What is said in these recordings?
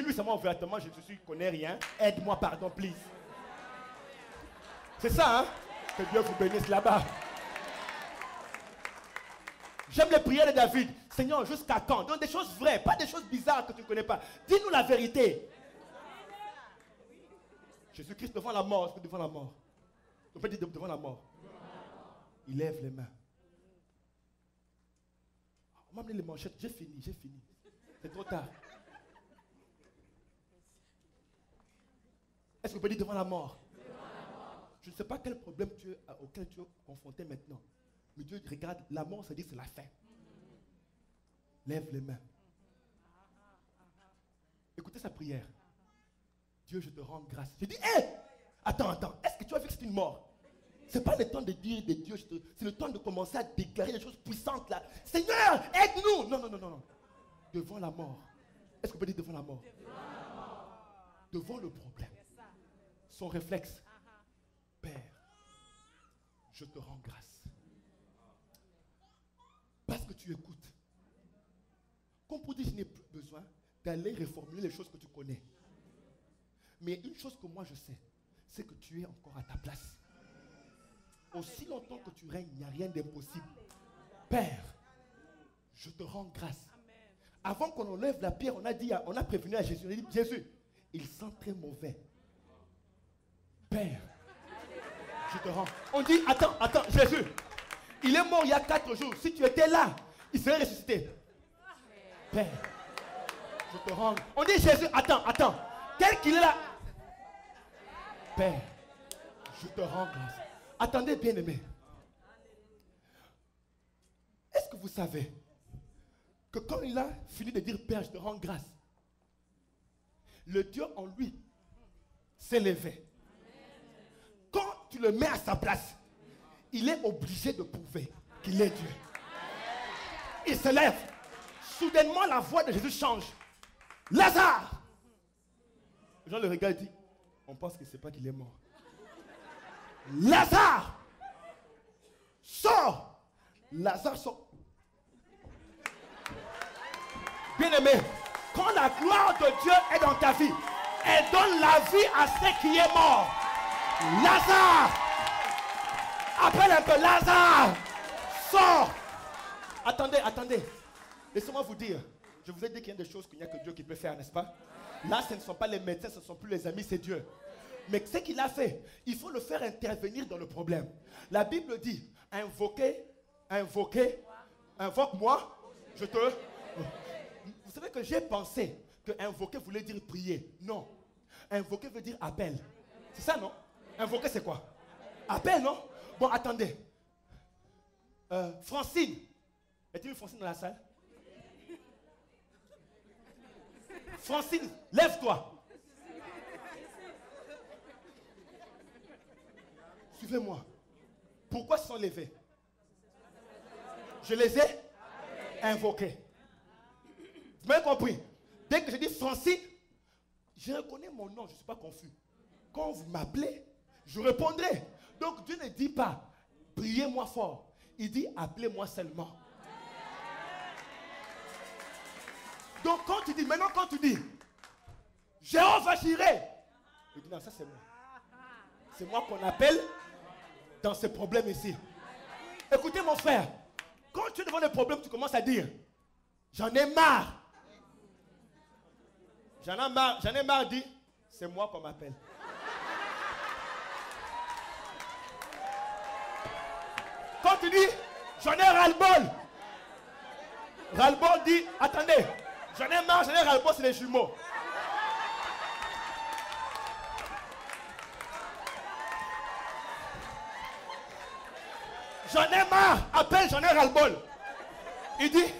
Dis-lui seulement ouvertement, je ne connais rien. Aide-moi, pardon, please. C'est ça, hein? Que Dieu vous bénisse là-bas. J'aime les prières de David. Seigneur, jusqu'à quand? Donc des choses vraies, pas des choses bizarres que tu ne connais pas. Dis-nous la vérité. Jésus-Christ devant la mort, est-ce que devant la mort? On peut dire devant la mort. Il lève les mains. On m'a amené les manchettes, j'ai fini. C'est trop tard. Est-ce que vous pouvez dire devant la mort? Je ne sais pas quel problème auquel tu es confronté maintenant. Mais Dieu regarde, la mort, ça dit c'est la fin. Lève les mains. Écoutez sa prière. Dieu, je te rends grâce. Je dis, hé, attends, est-ce que tu as vu que c'est une mort? Ce n'est pas le temps de dire de Dieu, c'est le temps de commencer à déclarer des choses puissantes là. Seigneur, aide-nous. Non. Devant la mort. Est-ce qu'on peut dire devant la mort? Devant le problème. Son réflexe. Père, je te rends grâce. Parce que tu écoutes. Comme pour dire, je n'ai plus besoin d'aller reformuler les choses que tu connais. Mais une chose que moi je sais, c'est que tu es encore à ta place. Aussi longtemps que tu règnes, il n'y a rien d'impossible. Père, je te rends grâce. Avant qu'on enlève la pierre, on a prévenu à Jésus. On a dit, Jésus, il sent très mauvais. Père, je te rends. On dit, attends, Jésus, il est mort il y a 4 jours. Si tu étais là, il serait ressuscité. Père, je te rends. On dit, Jésus, attends. Tel qu'il est là. Père, je te rends grâce. Attendez, bien-aimés. Est-ce que vous savez que quand il a fini de dire, Père, je te rends grâce, le Dieu en lui s'est levé. Quand tu le mets à sa place, il est obligé de prouver qu'il est Dieu. Il se lève. Soudainement, la voix de Jésus change. Lazare! Les gens le regardent et disent, on pense qu'il ne sait pas qu'il est mort. Lazare! Sors! Lazare sort. Bien-aimé, quand la gloire de Dieu est dans ta vie, elle donne la vie à ce qui est mort. Lazare! Appelle un peu Lazare! Sors! Attendez. Laissez-moi vous dire. Je vous ai dit qu'il y a des choses qu'il n'y a que Dieu qui peut faire, n'est-ce pas? Là, ce ne sont pas les médecins, ce ne sont plus les amis, c'est Dieu. Mais ce qu'il a fait, il faut le faire intervenir dans le problème. La Bible dit, invoque-moi, je te... Vous savez que j'ai pensé que invoquer voulait dire prier. Non. Invoquer veut dire appel. C'est ça, non? Invoquer, c'est quoi? Appel, non? Bon, attendez. Francine. Est-il une Francine dans la salle? Francine, lève-toi. Suivez-moi. Pourquoi se sont levés? Je les ai invoqués. Vous m'avez compris? Dès que je dis Francine, je reconnais mon nom, je ne suis pas confus. Quand vous m'appelez, je répondrai. Donc Dieu ne dit pas, priez-moi fort. Il dit, appelez-moi seulement. Donc quand tu dis, Jéhovah Jireh, il dit, non, ça c'est moi. C'est moi qu'on appelle dans ce problème ici. Écoutez mon frère, quand tu es devant le problème, tu commences à dire, j'en ai marre. J'en ai marre, dit, c'est moi qu'on m'appelle. Quand tu dis, j'en ai ras-le-bol. Ras-le-bol dit, attendez, j'en ai marre, j'en ai ras-le-bol, c'est les jumeaux. J'en ai marre, appelle, j'en ai ras-le-bol. Il dit,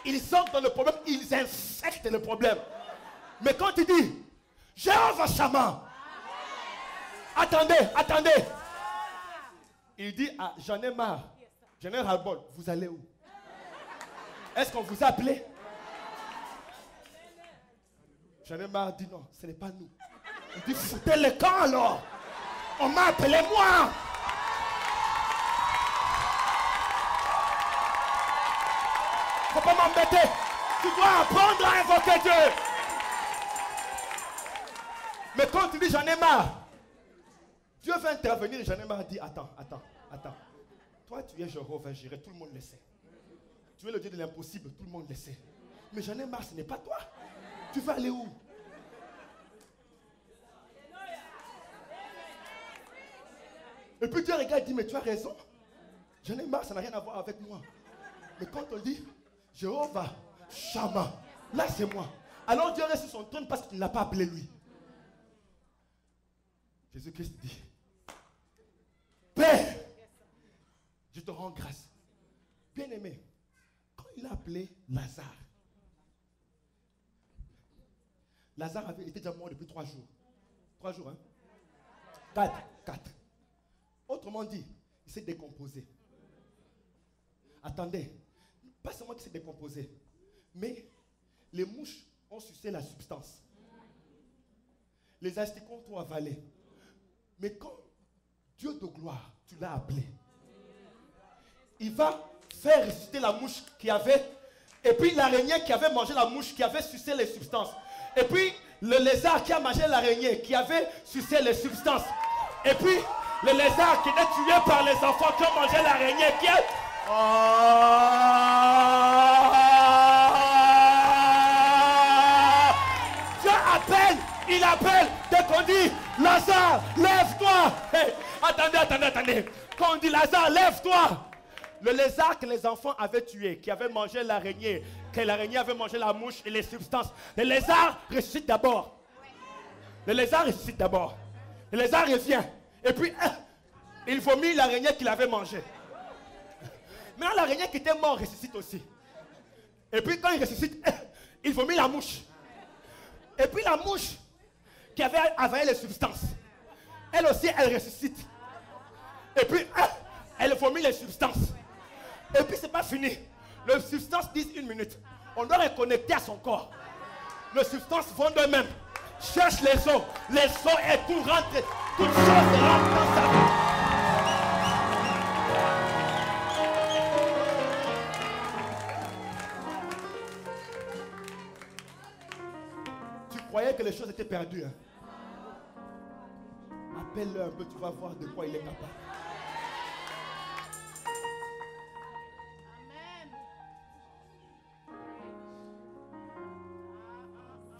ils sortent dans le problème, ils infectent le problème. Mais quand tu dis, Jéhovah Shammah, attendez. Il dit, ah, j'en ai marre, j'en ai ras-le-bol. Vous allez où? Est-ce qu'on vous a appelé? J'en ai marre, dit non, ce n'est pas nous. Il dit, foutez le camp alors. On m'a appelé moi. faut pas m'embêter. Tu dois apprendre à invoquer Dieu. Mais quand tu dis j'en ai marre, Dieu va intervenir et j'en ai marre, dit attends. Toi tu es Jéhovah Jireh, tout le monde le sait. Tu es le Dieu de l'impossible, tout le monde le sait. Mais j'en ai marre, ce n'est pas toi. Tu vas aller où? Et puis Dieu regarde et dit, mais tu as raison. J'en ai marre, ça n'a rien à voir avec moi. Mais quand on dit, Jéhovah, Shama, là c'est moi. Alors Dieu reste sur son trône parce qu'il ne l'a pas appelé lui. Jésus-Christ dit, Père, je te rends grâce. Bien-aimé, quand il a appelé Lazare avait été déjà mort depuis 3 jours. 3 jours, hein? 4. Autrement dit, il s'est décomposé. Attendez, pas seulement qu'il s'est décomposé, mais les mouches ont sucé la substance. Les asticots ont tout avalé. Mais quand Dieu de gloire, tu l'as appelé, il va faire ressusciter la mouche qui avait, et puis l'araignée qui avait mangé la mouche, qui avait sucé les substances. Et puis le lézard qui a mangé l'araignée, qui avait sucé les substances. Et puis le lézard qui était tué par les enfants qui ont mangé l'araignée, qui est... Dieu appelle, il appelle, dès qu'on dit, Lazare, lève-toi. Hey, attendez. Quand on dit Lazare, lève-toi. Le lézard que les enfants avaient tué, qui avait mangé l'araignée, que l'araignée avait mangé la mouche et les substances. Le lézard ressuscite d'abord. Le lézard revient. Et puis, il vomit l'araignée qu'il avait mangée. Maintenant, l'araignée qui était mort ressuscite aussi. Et puis, quand il ressuscite, il vomit la mouche. Et puis, la mouche qui avait avalé les substances, elle aussi, elle ressuscite. Et puis, elle vomit les substances. Et puis, c'est pas fini. Les substances disent 1 minute. On doit reconnecter à son corps. Les substances vont d'eux-mêmes. Cherche les os. Les os et tout rentre. Toute chose rentre dans sa vie. Tu croyais que les choses étaient perdues. Hein? Appelle-le un peu, tu vas voir de quoi il est capable.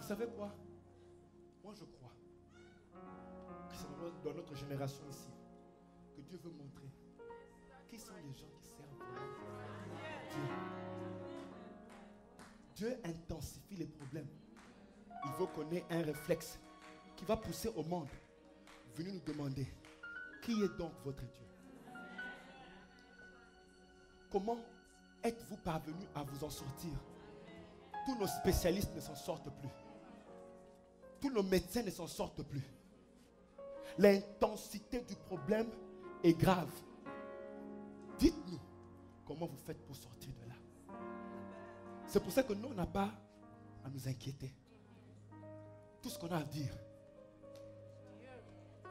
Vous savez quoi? Moi je crois que c'est dans notre génération ici que Dieu veut montrer qui sont les gens qui servent Dieu. Dieu intensifie les problèmes. Il veut qu'on ait un réflexe qui va pousser au monde. Venez nous demander, qui est donc votre Dieu? Comment êtes-vous parvenu à vous en sortir? Tous nos spécialistes ne s'en sortent plus. Tous nos médecins ne s'en sortent plus. L'intensité du problème est grave. Dites-nous comment vous faites pour sortir de là. C'est pour ça que nous, on n'a pas à nous inquiéter. Tout ce qu'on a à dire,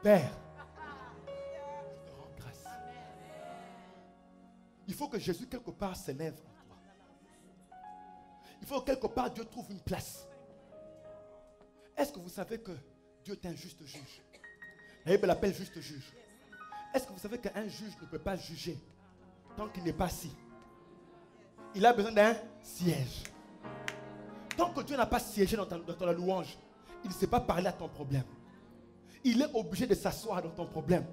Père, je te rends grâce. Il faut que Jésus quelque part s'élève en toi. Il faut que quelque part Dieu trouve une place. Est-ce que vous savez que Dieu est un juste juge? La Bible l'appelle juste juge. Est-ce que vous savez qu'un juge ne peut pas juger tant qu'il n'est pas assis? Il a besoin d'un siège. Tant que Dieu n'a pas siégé dans ta louange, il ne sait pas parler à ton problème. Il est obligé de s'asseoir dans ton problème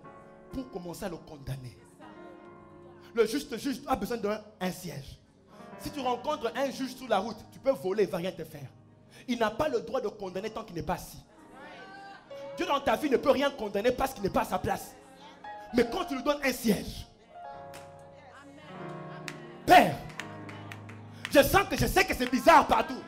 pour commencer à le condamner. Le juste juge a besoin d'un siège. Si tu rencontres un juge sur la route, tu peux voler, il ne va rien te faire. Il n'a pas le droit de condamner tant qu'il n'est pas assis. Dieu dans ta vie ne peut rien condamner parce qu'il n'est pas à sa place. Mais quand tu lui donnes un siège, Père, je sais que c'est bizarre partout.